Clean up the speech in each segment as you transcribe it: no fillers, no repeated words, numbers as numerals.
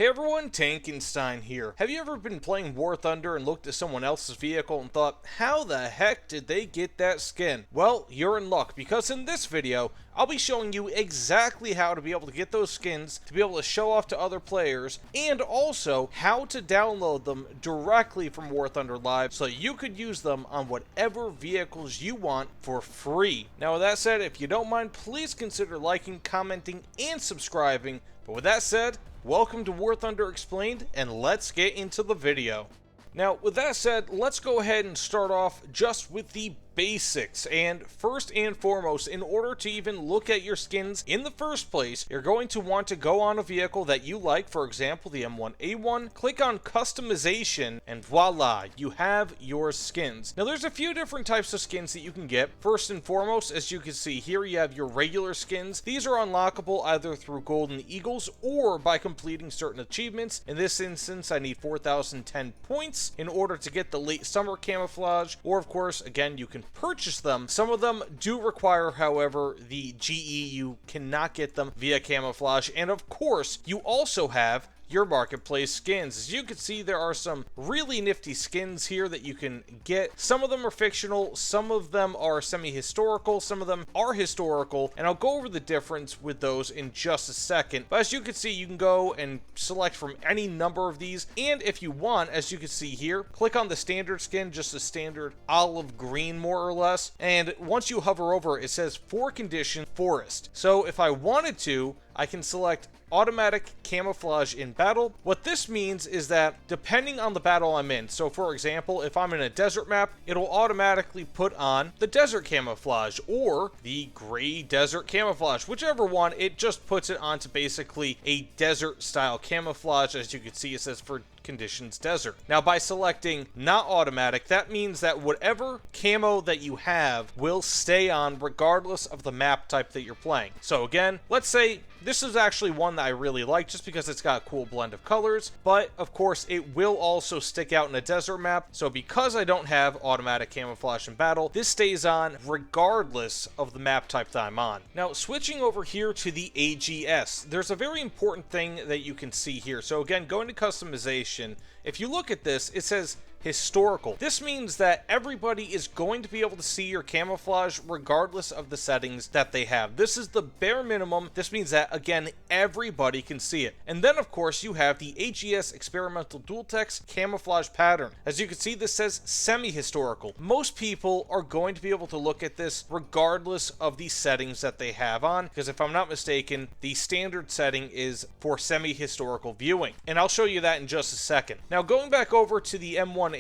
Hey everyone, Tankenstein here. Have you ever been playing War Thunder and looked at someone else's vehicle and thought, how the heck did they get that skin? Well, you're in luck, because in this video, I'll be showing you exactly how to be able to get those skins, to be able to show off to other players, and also how to download them directly from War Thunder Live so you could use them on whatever vehicles you want for free. Now with that said, if you don't mind, please consider liking, commenting, and subscribing. But with that said, welcome to War Thunder Explained, and let's get into the video. Now, with that said, let's go ahead and start off just with the basics. And first and foremost, in order to even look at your skins in the first place, you're going to want to go on a vehicle that you like, for example, the M1A1, click on customization, and voila, you have your skins. Now, there's a few different types of skins that you can get. First and foremost, as you can see here, you have your regular skins. These are unlockable either through Golden Eagles or by completing certain achievements. In this instance, I need 4,010 points in order to get the late summer camouflage, or of course, again, you can purchase them. Some of them do require, however, the GE. You cannot get them via camouflage, and of course, you also have your marketplace skins. As you can see, there are some really nifty skins here that you can get. Some of them are fictional, some of them are semi-historical, some of them are historical, and I'll go over the difference with those in just a second. But as you can see, you can go and select from any number of these, and if you want, as you can see here, click on the standard skin, just a standard olive green more or less, and once you hover over it says for condition forest. So if I wanted to, I can select automatic camouflage in battle. What this means is that depending on the battle I'm in, so for example, if I'm in a desert map, it'll automatically put on the desert camouflage or the gray desert camouflage, whichever one, it just puts it onto basically a desert style camouflage. As you can see, it says for conditions desert. Now by selecting not automatic, that means that whatever camo that you have will stay on regardless of the map type that you're playing. So again, let's say this is actually one that I really like just because it's got a cool blend of colors, but of course it will also stick out in a desert map. So because I don't have automatic camouflage in battle, this stays on regardless of the map type that I'm on. Now switching over here to the AGS, there's a very important thing that you can see here. So again, going to customization, if you look at this, it says historical. This means that everybody is going to be able to see your camouflage regardless of the settings that they have. This is the bare minimum. This means that, again, everybody can see it. And then, of course, you have the AGS experimental dual text camouflage pattern. As you can see, this says semi-historical. Most people are going to be able to look at this regardless of the settings that they have on, because if I'm not mistaken, the standard setting is for semi-historical viewing. And I'll show you that in just a second. Now, going back over to the M1A1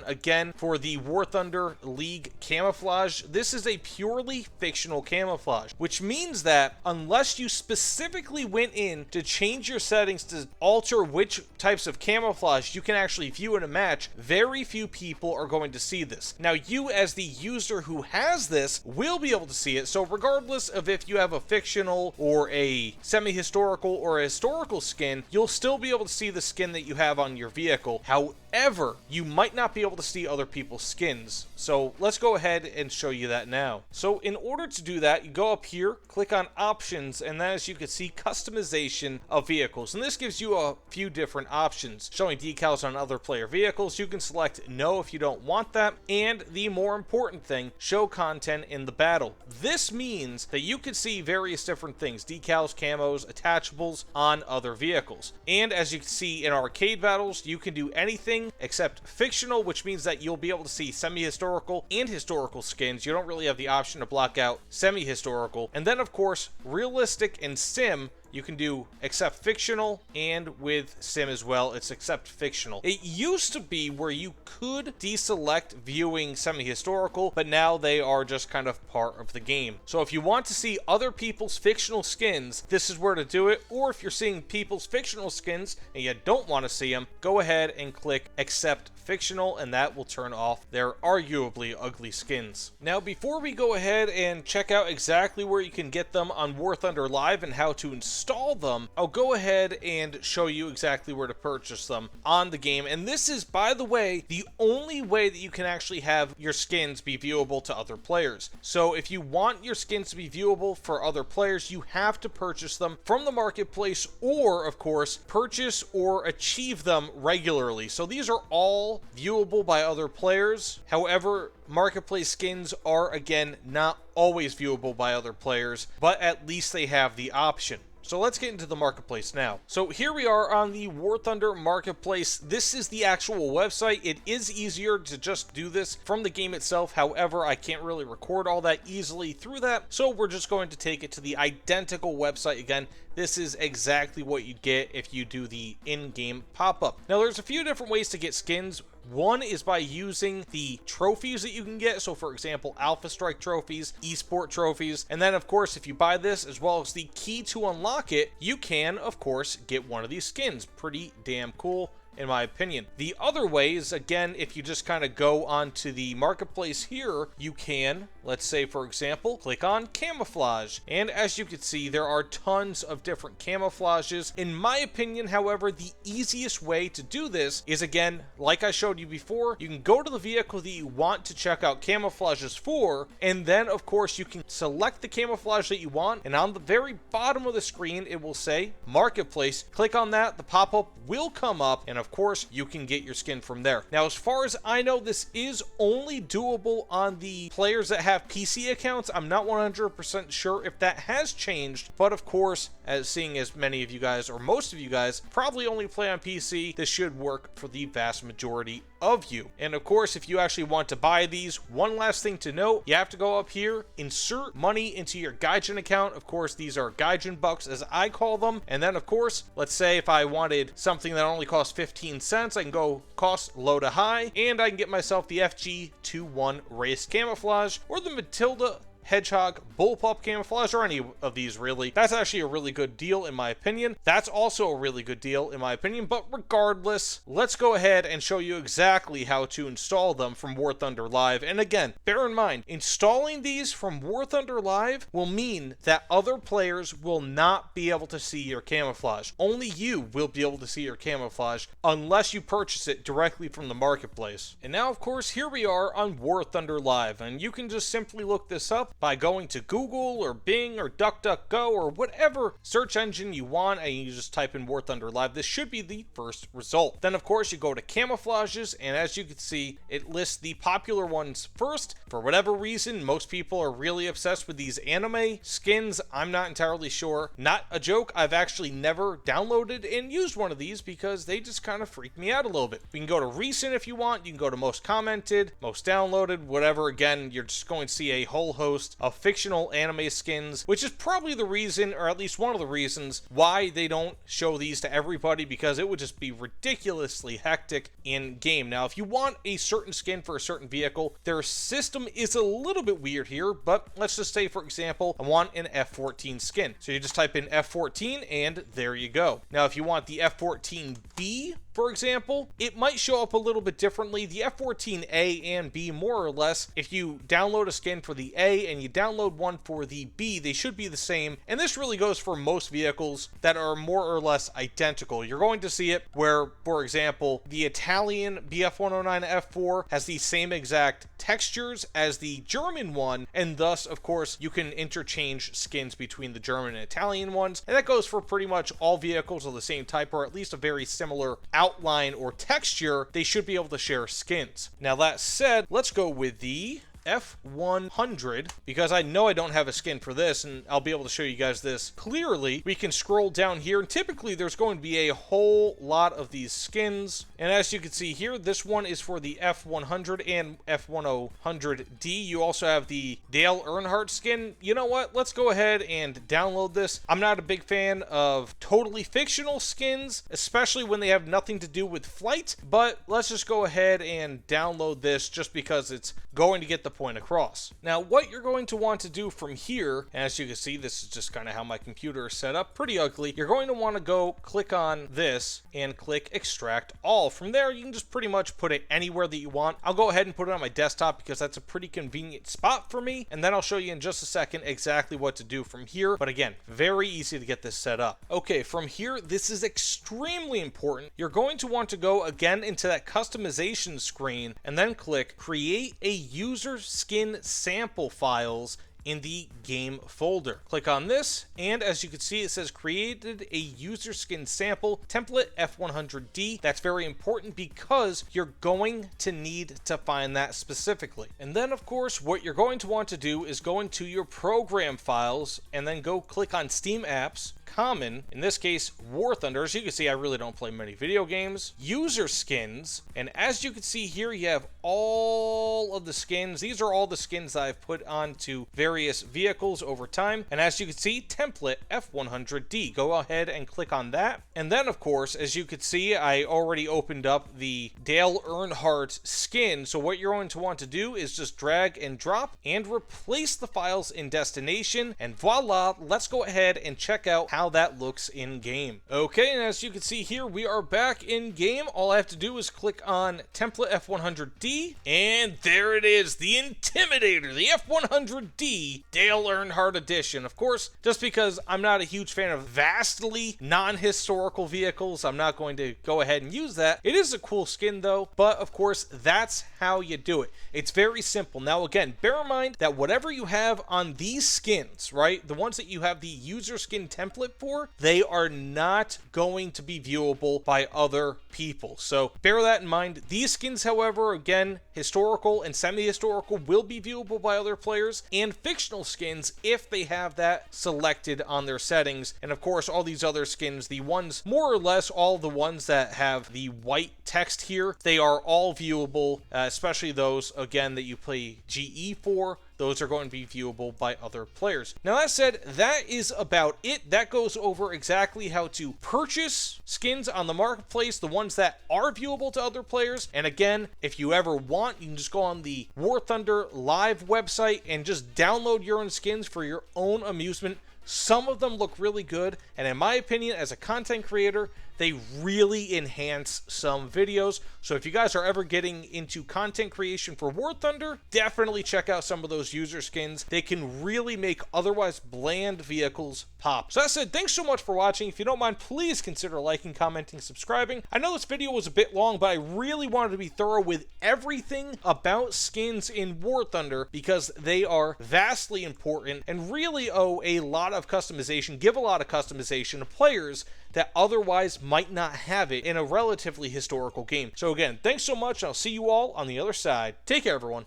again for the War Thunder League camouflage, this is a purely fictional camouflage, which means that unless you specifically went in to change your settings to alter which types of camouflage you can actually view in a match, very few people are going to see this. Now you as the user who has this will be able to see it, so regardless of if you have a fictional or a semi-historical or a historical skin, you'll still be able to see the skin that you have on your vehicle. However, you might not be able to see other people's skins. So let's go ahead and show you that now. So in order to do that, you go up here, click on options, and then as you can see, customization of vehicles. And this gives you a few different options. Showing decals on other player vehicles, you can select no if you don't want that. And the more important thing, show content in the battle. This means that you can see various different things, decals, camos, attachables on other vehicles. And as you can see in arcade battles, you can do anything except fictional, which means that you'll be able to see semi-historical and historical skins. You don't really have the option to block out semi-historical. And then, of course, realistic and sim, you can do except fictional, and with sim as well, it's except fictional. It used to be where you could deselect viewing semi-historical, but now they are just kind of part of the game. So if you want to see other people's fictional skins, this is where to do it. Or if you're seeing people's fictional skins and you don't want to see them, go ahead and click accept fictional, and that will turn off their arguably ugly skins. Now, before we go ahead and check out exactly where you can get them on War Thunder Live and how to install install them, I'll go ahead and show you exactly where to purchase them on the game. And this is, by the way, the only way that you can actually have your skins be viewable to other players. So if you want your skins to be viewable for other players, you have to purchase them from the marketplace, or of course purchase or achieve them regularly. So these are all viewable by other players. However, marketplace skins are, again, not always viewable by other players, but at least they have the option. So let's get into the marketplace now. So here we are on the War Thunder marketplace. This is the actual website. It is easier to just do this from the game itself. However, I can't really record all that easily through that, so we're just going to take it to the identical website again. This is exactly what you'd get if you do the in-game pop-up. Now, there's a few different ways to get skins. One is by using the trophies that you can get. So for example, Alpha Strike trophies, Esport trophies. And then of course, if you buy this as well as the key to unlock it, you can of course get one of these skins. Pretty damn cool, in my opinion. The other way is, again, if you just kind of go onto the marketplace here, you can, let's say for example, click on camouflage. And as you can see, there are tons of different camouflages. In my opinion, however, the easiest way to do this is, again, like I showed you before, you can go to the vehicle that you want to check out camouflages for, and then of course you can select the camouflage that you want, and on the very bottom of the screen it will say marketplace. Click on that, the pop-up will come up, and of course you can get your skin from there. Now, as far as I know, this is only doable on the players that have PC accounts. I'm not 100% sure if that has changed, but of course, as seeing as many of you guys, or most of you guys, probably only play on PC, this should work for the vast majority of you. And of course, if you actually want to buy these, one last thing to note, you have to go up here, insert money into your Gaijin account. Of course, these are Gaijin bucks as I call them. And then of course, let's say if I wanted something that only costs 15 cents, I can go cost low to high, and I can get myself the FG21 race camouflage, or the Matilda Hedgehog bullpup camouflage, or any of these really. That's actually a really good deal in my opinion. That's also a really good deal in my opinion, but regardless, let's go ahead and show you exactly how to install them from War Thunder Live. And again, bear in mind, installing these from War Thunder Live will mean that other players will not be able to see your camouflage. Only you will be able to see your camouflage unless you purchase it directly from the marketplace. And now of course, here we are on War Thunder Live, and you can just simply look this up by going to Google or Bing or DuckDuckGo or whatever search engine you want, and you just type in War Thunder Live. This should be the first result. Then of course you go to camouflages, and as you can see, it lists the popular ones first. For whatever reason, most people are really obsessed with these anime skins. I'm not entirely sure. Not a joke, I've actually never downloaded and used one of these because they just kind of freak me out a little bit. We can go to recent if you want. You can go to most commented, most downloaded, whatever. Again, you're just going to see a whole host of fictional anime skins, which is probably the reason, or at least one of the reasons, why they don't show these to everybody, because it would just be ridiculously hectic in game. Now, if you want a certain skin for a certain vehicle, their system is a little bit weird here, but let's just say, for example, I want an F14 skin. So you just type in F14 and there you go. Now, if you want the F14B, for example, it might show up a little bit differently. The F14A and B, more or less, if you download a skin for the A and you download one for the B, they should be the same. And this really goes for most vehicles that are more or less identical. You're going to see it where, for example, the Italian BF109 F4 has the same exact textures as the German one, and thus, of course, you can interchange skins between the German and Italian ones. And that goes for pretty much all vehicles of the same type, or at least a very similar outline or texture. They should be able to share skins. Now, that said, let's go with the F100, because I know I don't have a skin for this, and I'll be able to show you guys this clearly. We can scroll down here, and typically there's going to be a whole lot of these skins, and as you can see here, this one is for the F100 and F1000D. You also have the Dale Earnhardt skin. You know what? Let's go ahead and download this. I'm not a big fan of totally fictional skins, especially when they have nothing to do with flight, but let's just go ahead and download this just because it's going to get the point across. Now, what you're going to want to do from here, and as you can see, this is just kind of how my computer is set up, pretty ugly. You're going to want to go click on this and click extract all. From there, you can just pretty much put it anywhere that you want. I'll go ahead and put it on my desktop because that's a pretty convenient spot for me, and then I'll show you in just a second exactly what to do from here. But again, very easy to get this set up. Okay, from here, this is extremely important. You're going to want to go again into that customization screen and then click create a user skin sample files in the game folder. Click on this, and as you can see, it says created a user skin sample template F100D. That's very important because you're going to need to find that specifically. And then of course, what you're going to want to do is go into your program files and then go click on Steam Apps, Common, in this case War Thunder. As you can see, I really don't play many video games. User skins, and as you can see here, you have all of the skins. These are all the skins I've put onto various vehicles over time, and as you can see, template F100D. Go ahead and click on that, and then of course, as you can see, I already opened up the Dale Earnhardt skin. So what you're going to want to do is just drag and drop and replace the files in destination, and voila, let's go ahead and check out how that looks in game. Okay, and as you can see here, we are back in game. All I have to do is click on template F100D, and there it is, the Intimidator, the F100D Dale Earnhardt edition. Of course, just because I'm not a huge fan of vastly non-historical vehicles, I'm not going to go ahead and use that. It is a cool skin though, but of course, that's how you do it. It's very simple. Now again, bear in mind that whatever you have on these skins, right, the ones that you have the user skin template for, they are not going to be viewable by other people. So bear that in mind. These skins, however, again, historical and semi-historical, will be viewable by other players, and fictional skins if they have that selected on their settings. And of course, all these other skins, the ones, more or less all the ones that have the white text here, they are all viewable, especially those, again, that you play GE for. Those are going to be viewable by other players. Now, that said, that is about it. That goes over exactly how to purchase skins on the marketplace, the ones that are viewable to other players. And again, if you ever want, you can just go on the War Thunder Live website and just download your own skins for your own amusement. Some of them look really good, and in my opinion, as a content creator, they really enhance some videos. So if you guys are ever getting into content creation for War Thunder, definitely check out some of those user skins. They can really make otherwise bland vehicles pop. So that said, thanks so much for watching. If you don't mind, please consider liking, commenting, subscribing. I know this video was a bit long, but I really wanted to be thorough with everything about skins in War Thunder because they are vastly important and really owe a lot of customization, give a lot of customization to players that otherwise might not have it in a relatively historical game. So again, thanks so much. I'll see you all on the other side. Take care, everyone.